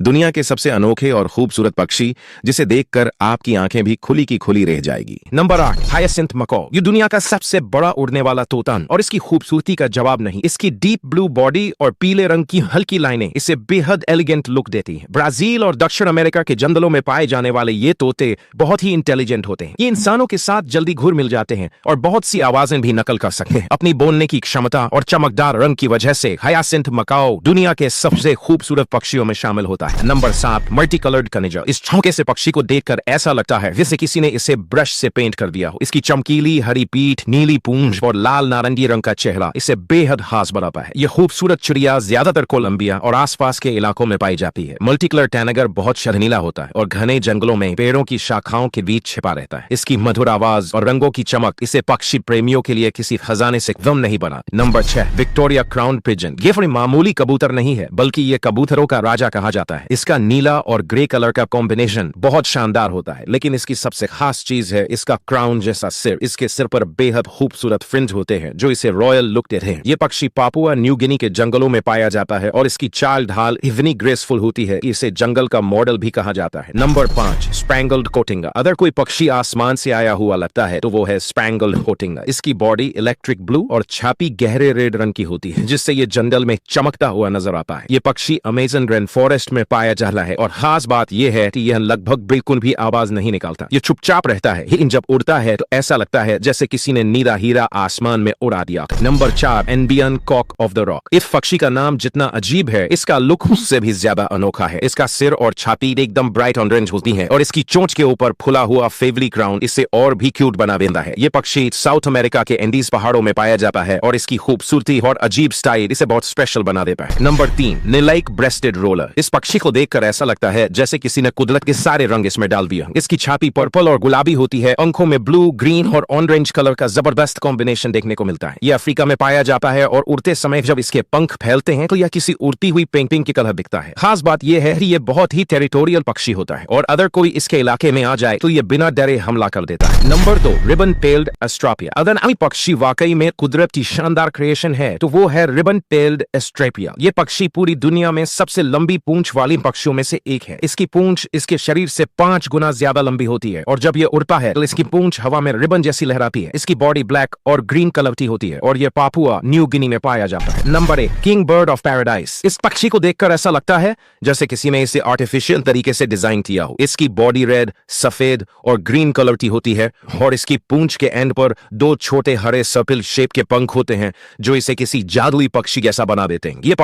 दुनिया के सबसे अनोखे और खूबसूरत पक्षी जिसे देखकर आपकी आंखें भी खुली की खुली रह जाएगी। Number 8, hyacinth macaw. ये दुनिया का सबसे बड़ा उड़ने वाला तोता और इसकी खूबसूरती का जवाब नहीं। इसकी डीप ब्लू बॉडी और पीले रंग की हल्की लाइनें इसे बेहद एलिगेंट लुक देती हैं। ब्राजील और दक्षिण अमेरिका के जंगलों में पाए जाने वाले ये तोते बहुत ही इंटेलिजेंट होते हैं। ये इंसानों के साथ जल्दी घुल मिल जाते हैं और बहुत सी आवाजें भी नकल कर सकते हैं। अपनी बोलने की क्षमता और चमकदार रंग की वजह से हायासिंथ मकाओ दुनिया के सबसे खूबसूरत पक्षियों में शामिल होता है। नंबर 7, मल्टी कलर्ड कनिजा। इस छौके से पक्षी को देखकर ऐसा लगता है जैसे किसी ने इसे ब्रश से पेंट कर दिया हो। इसकी चमकीली हरी पीठ, नीली पूंछ और लाल नारंगी रंग का चेहरा इसे बेहद खास बनाता है। यह खूबसूरत चिड़िया ज्यादातर कोलंबिया और आसपास के इलाकों में पाई जाती है। मल्टी कलर टैनगर बहुत शर्मीला होता है और घने जंगलों में पेड़ों की शाखाओं के बीच छिपा रहता है। इसकी मधुर आवाज और रंगों की चमक इसे पक्षी प्रेमियों के लिए किसी खजाने से कम नहीं बना। Number 6, Victoria crown pigeon. ये कोई मामूली कबूतर नहीं है बल्कि ये कबूतरों का राजा कहा जाता है। इसका नीला और ग्रे कलर का कॉम्बिनेशन बहुत शानदार होता है, लेकिन इसकी सबसे खास चीज है इसका क्राउन जैसा सिर। इसके सिर पर बेहद खूबसूरत फ्रिंज होते हैं जो इसे रॉयल लुक देते हैं। ये पक्षी पापुआ न्यू गिनी के जंगलों में पाया जाता है और इसकी चाल ढाल इतनी ग्रेसफुल होती है इसे जंगल का मॉडल भी कहा जाता है। नंबर 5, स्प्रैंगल्ड कोटिंगा। अगर कोई पक्षी आसमान से आया हुआ लगता है तो वो है स्प्रैंगल्ड कोटिंगा। इसकी बॉडी इलेक्ट्रिक ब्लू और छापी गहरे रेड रंग की होती है जिससे ये जंगल में चमकता हुआ नजर आता है। ये पक्षी अमेजन रेन फॉरेस्ट में पाया जाता है और खास बात यह है कि यह लगभग बिल्कुल भी आवाज नहीं निकालता। ये चुपचाप रहता है, लेकिन जब उड़ता है तो ऐसा लगता है जैसे किसी ने नीला हीरा आसमान में उड़ा दिया। Number 4, Andean cock of the rock. इस पक्षी का नाम जितना अजीब है इसका लुक उससे भी ज्यादा अनोखा है। इसका सिर और छाती एकदम ब्राइट ऑरेंज होती है और इसकी चोंच के ऊपर फुला हुआ फेवली क्राउन इसे और भी क्यूट बना देता है। ये पक्षी साउथ अमेरिका के एंडीज पहाड़ों में पाया जाता है और इसकी खूबसूरती और अजीब स्टाइल इसे बहुत स्पेशल बना देता है। Number 3, lilac breasted roller. इस पक्षी को देखकर ऐसा लगता है जैसे किसी ने कुदरत के सारे रंग इसमें डाल दिया। इसकी छाती पर्पल और गुलाबी होती है, आंखों में ब्लू, ग्रीन और ऑरेंज कलर का जबरदस्त कॉम्बिनेशन देखने को मिलता है। यह अफ्रीका में पाया जाता है और उड़ते समय जब इसके पंख फैलते हैं तो यह किसी उड़ती हुई पेंटिंग की तरह दिखता है। खास बात यह है कि यह बहुत ही टेरिटोरियल पक्षी होता है और अगर कोई इसके इलाके में आ जाए तो यह बिना डरे हमला कर देता है। Number 2, ribbon tailed astrapia. अगर कोई पक्षी वाकई में कुदरत की शानदार क्रिएशन है तो वो है रिबन टेल्ड एस्ट्रापिया। ये पक्षी पूरी दुनिया में सबसे लंबी पूंछ वाली पक्षियों में से एक है। इसकी पूंछ इसके शरीर से 5 गुना ज्यादा लंबी होती है और जब यह उड़ता है तो इसकी पूंछ हवा में रिबन जैसी लहराती है। इसकी बॉडी ब्लैक और ग्रीन कलर की होती है और यह पापुआ न्यू गिनी में पाया जाता है। Number 1, king bird of paradise. इस पक्षी को देखकर ऐसा लगता है जैसे किसी ने इसे आर्टिफिशियल तरीके से डिजाइन किया हो। इसकी बॉडी रेड, सफेद और ग्रीन कलर की होती है और इसकी पूंछ के एंड पर 2 छोटे हरे सर्पिल शेप के पंख होते हैं जो इसे किसी जादुई पक्षी जैसा बना देते हैं। ये